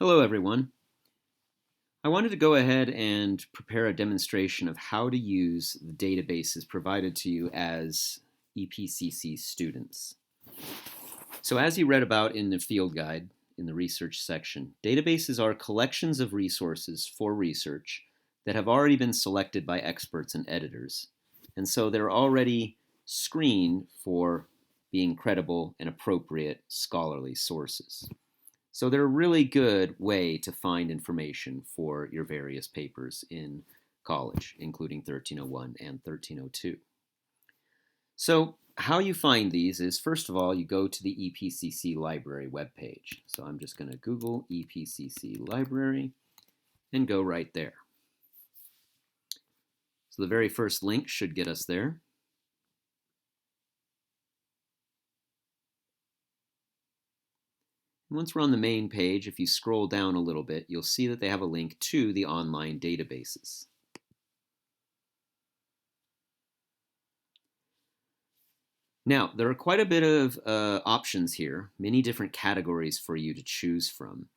Hello, everyone. I wanted to go ahead and prepare a demonstration of how to use the databases provided to you as EPCC students. So as you read about in the field guide in the research section, databases are collections of resources for research that have already been selected by experts and editors. And so they're already screened for being credible and appropriate scholarly sources. So they're a really good way to find information for your various papers in college, including 1301 and 1302. So how you find these is, first of all, you go to the EPCC library webpage. So I'm just going to Google EPCC library and go right there. So the very first link should get us there. Once we're on the main page, if you scroll down a little bit, you'll see that they have a link to the online databases. Now, there are quite a bit of options here, many different categories for you to choose from.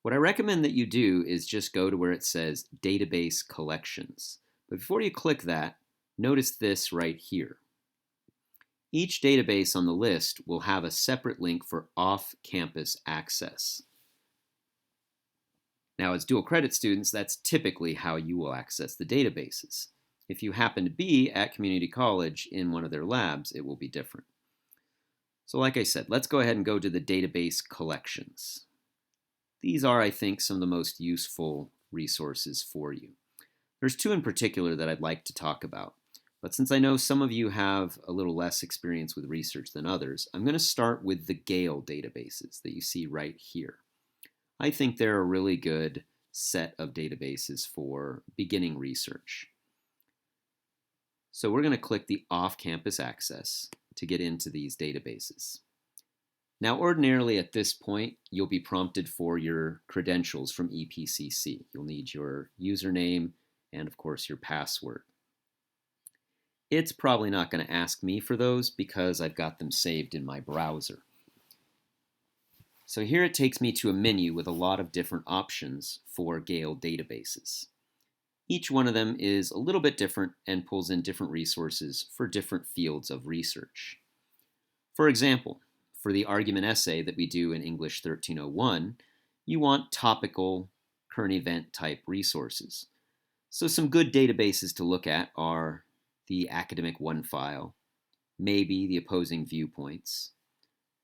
What I recommend that you do is just go to where it says Database Collections. But before you click that, notice this right here. Each database on the list will have a separate link for off-campus access. Now, as dual credit students, that's typically how you will access the databases. If you happen to be at community college in one of their labs, it will be different. So like I said, let's go ahead and go to the database collections. These are, I think, some of the most useful resources for you. There's two in particular that I'd like to talk about. But since I know some of you have a little less experience with research than others, I'm going to start with the Gale databases that you see right here. I think they're a really good set of databases for beginning research. So we're going to click the off-campus access to get into these databases. Now, ordinarily at this point, you'll be prompted for your credentials from EPCC. You'll need your username and, of course, your password. It's probably not going to ask me for those because I've got them saved in my browser. So here it takes me to a menu with a lot of different options for Gale databases. Each one of them is a little bit different and pulls in different resources for different fields of research. For example, for the argument essay that we do in English 1301, you want topical, current event type resources. So some good databases to look at are the academic one file, maybe the opposing viewpoints.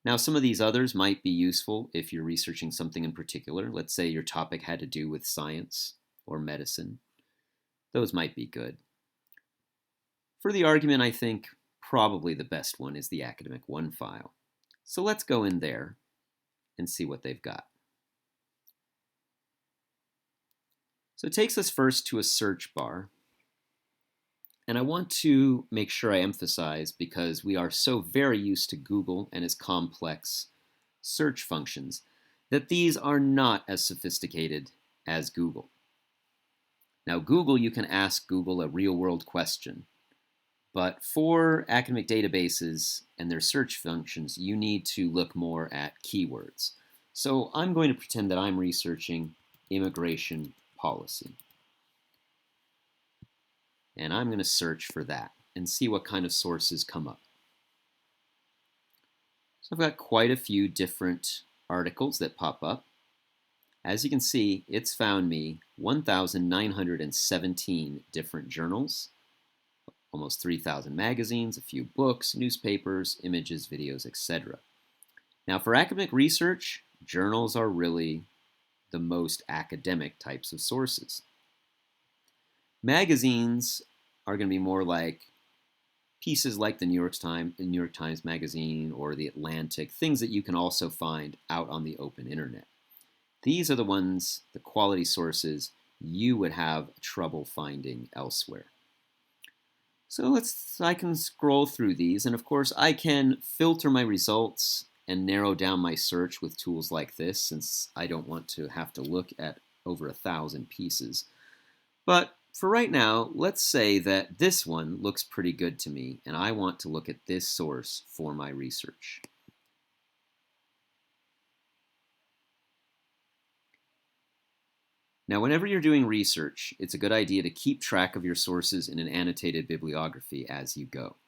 Now, some of these others might be useful if you're researching something in particular. Let's say your topic had to do with science or medicine. Those might be good. For the argument, I think probably the best one is the academic one file. So let's go in there and see what they've got. So it takes us first to a search bar. And I want to make sure I emphasize, because we are so very used to Google and its complex search functions, that these are not as sophisticated as Google. Now, Google, you can ask Google a real-world question. But for academic databases and their search functions, you need to look more at keywords. So I'm going to pretend that I'm researching immigration policy. And I'm going to search for that and see what kind of sources come up. So I've got quite a few different articles that pop up. As you can see, it's found me 1,917 different journals, almost 3,000 magazines, a few books, newspapers, images, videos, etc. Now, for academic research, journals are really the most academic types of sources. Magazines are going to be more like pieces like the New York Times Magazine or the Atlantic, things that you can also find out on the open internet. These are the ones, the quality sources, you would have trouble finding elsewhere. So I can scroll through these, and of course I can filter my results and narrow down my search with tools like this, since I don't want to have to look at over 1,000 pieces. But for right now, let's say that this one looks pretty good to me, and I want to look at this source for my research. Now, whenever you're doing research, it's a good idea to keep track of your sources in an annotated bibliography as you go.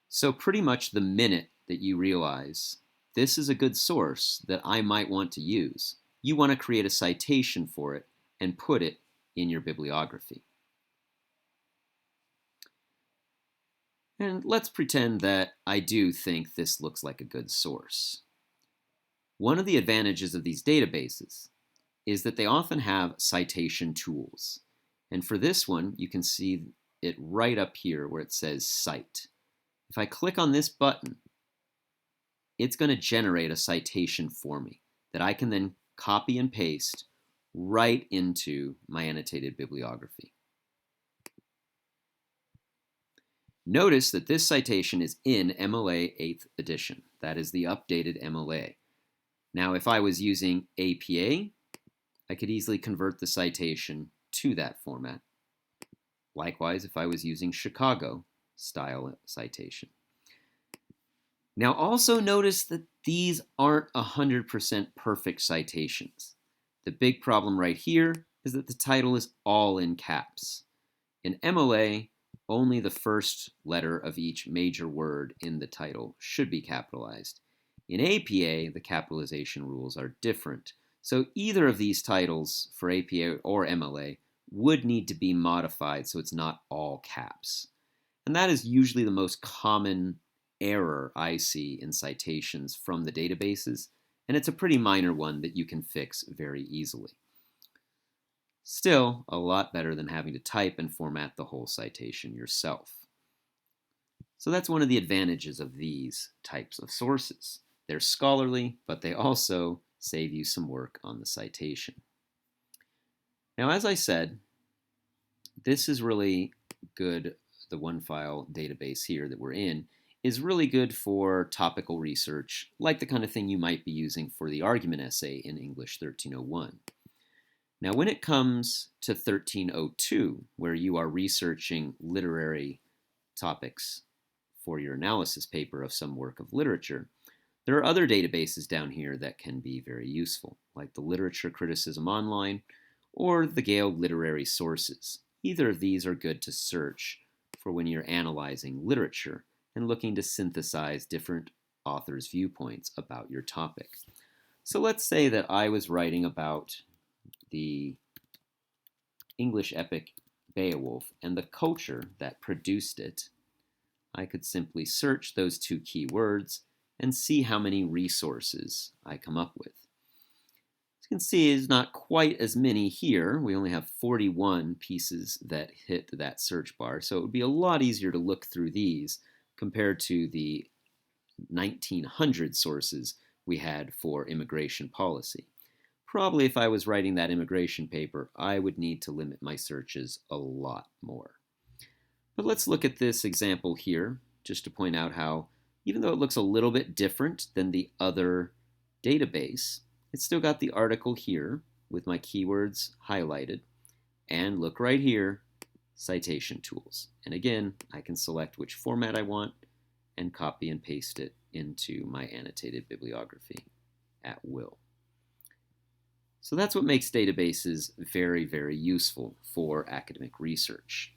So pretty much the minute that you realize this is a good source that I might want to use, you want to create a citation for it and put it in your bibliography. And let's pretend that I do think this looks like a good source. One of the advantages of these databases is that they often have citation tools. And for this one, you can see it right up here where it says Cite. If I click on this button, it's going to generate a citation for me that I can then copy and paste right into my annotated bibliography. Notice that this citation is in MLA 8th edition. That is the updated MLA. Now, if I was using APA, I could easily convert the citation to that format. Likewise, if I was using Chicago style citation. Now, also notice that these aren't 100% perfect citations. The big problem right here is that the title is all in caps. In MLA, only the first letter of each major word in the title should be capitalized. In APA, the capitalization rules are different. So either of these titles for APA or MLA would need to be modified so it's not all caps. And that is usually the most common error I see in citations from the databases, and it's a pretty minor one that you can fix very easily. Still, a lot better than having to type and format the whole citation yourself. So that's one of the advantages of these types of sources. They're scholarly, but they also save you some work on the citation. Now, as I said, this is really good. The one-file database here that we're in is really good for topical research, like the kind of thing you might be using for the argument essay in English 1301. Now, when it comes to 1302, where you are researching literary topics for your analysis paper of some work of literature, there are other databases down here that can be very useful, like the Literature Criticism Online or the Gale Literary Sources. Either of these are good to search for when you're analyzing literature and looking to synthesize different authors' viewpoints about your topic. So let's say that I was writing about the English epic Beowulf and the culture that produced it. I could simply search those two keywords and see how many resources I come up with. As you can see, it's not quite as many here. We only have 41 pieces that hit that search bar, so it would be a lot easier to look through these compared to the 1900 sources we had for immigration policy. Probably if I was writing that immigration paper, I would need to limit my searches a lot more. But let's look at this example here, just to point out how, even though it looks a little bit different than the other database, it's still got the article here with my keywords highlighted. And look right here, citation tools. And again, I can select which format I want and copy and paste it into my annotated bibliography at will. So that's what makes databases very, very useful for academic research.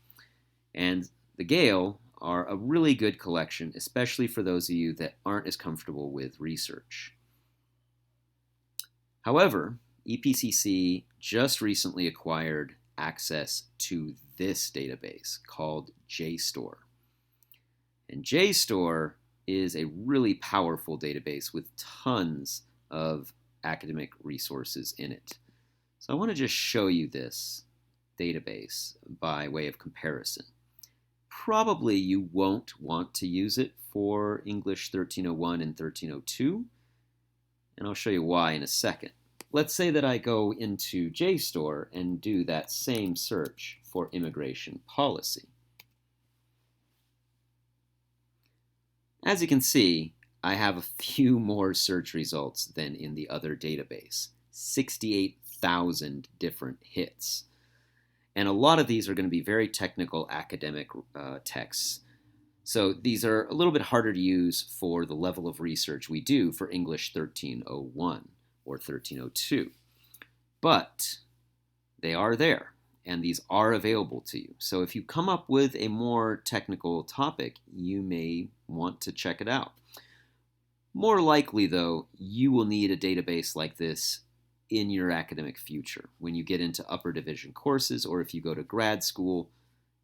And the Gale are a really good collection, especially for those of you that aren't as comfortable with research. However, EPCC just recently acquired access to this database called JSTOR. And JSTOR is a really powerful database with tons of academic resources in it. So I want to just show you this database by way of comparison. Probably you won't want to use it for English 1301 and 1302, and I'll show you why in a second. Let's say that I go into JSTOR and do that same search for immigration policy. As you can see, I have a few more search results than in the other database, 68,000 different hits. And a lot of these are going to be very technical academic texts. So these are a little bit harder to use for the level of research we do for English 1301 or 1302. But they are there, and these are available to you. So if you come up with a more technical topic, you may want to check it out. More likely, though, you will need a database like this in your academic future. When you get into upper division courses, or if you go to grad school,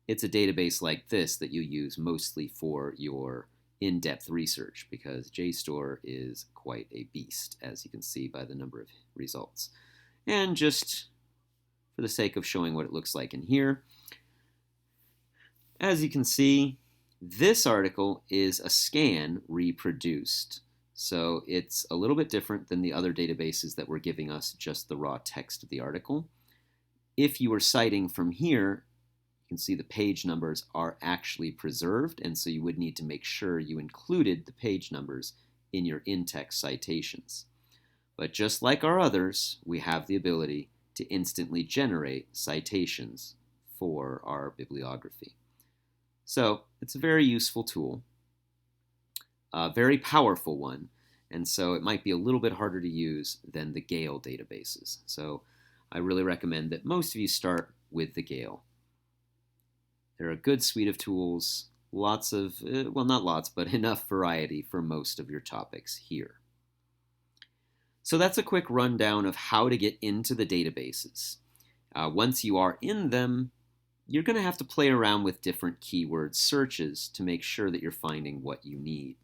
it's a database like this that you use mostly for your in-depth research, because JSTOR is quite a beast, as you can see by the number of results. And just for the sake of showing what it looks like in here, as you can see, this article is a scan reproduced. So it's a little bit different than the other databases that were giving us just the raw text of the article. If you were citing from here, you can see the page numbers are actually preserved, and so you would need to make sure you included the page numbers in your in-text citations. But just like our others, we have the ability to instantly generate citations for our bibliography. So it's a very useful tool, a very powerful one, and so it might be a little bit harder to use than the Gale databases. So I really recommend that most of you start with the Gale. They're a good suite of tools, lots of, well, not lots, but enough variety for most of your topics here. So that's a quick rundown of how to get into the databases. Once you are in them, you're going to have to play around with different keyword searches to make sure that you're finding what you need.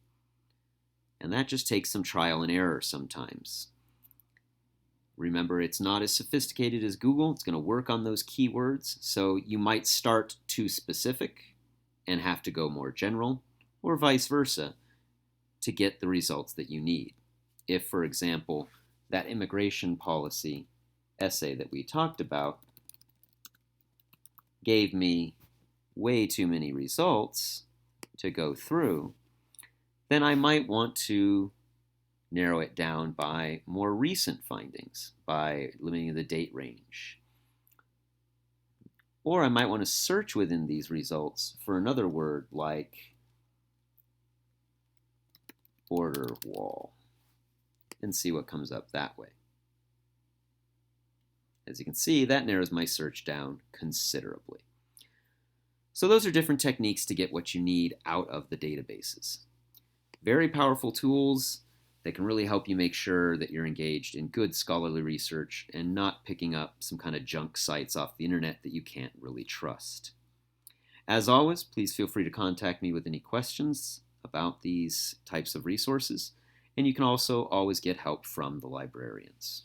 And that just takes some trial and error sometimes. Remember, it's not as sophisticated as Google. It's going to work on those keywords, so you might start too specific and have to go more general, or vice versa, to get the results that you need. If, for example, that immigration policy essay that we talked about gave me way too many results to go through, then I might want to narrow it down by more recent findings, by limiting the date range. Or I might want to search within these results for another word like border wall and see what comes up that way. As you can see, that narrows my search down considerably. So those are different techniques to get what you need out of the databases. Very powerful tools that can really help you make sure that you're engaged in good scholarly research and not picking up some kind of junk sites off the internet that you can't really trust. As always, please feel free to contact me with any questions about these types of resources, and you can also always get help from the librarians.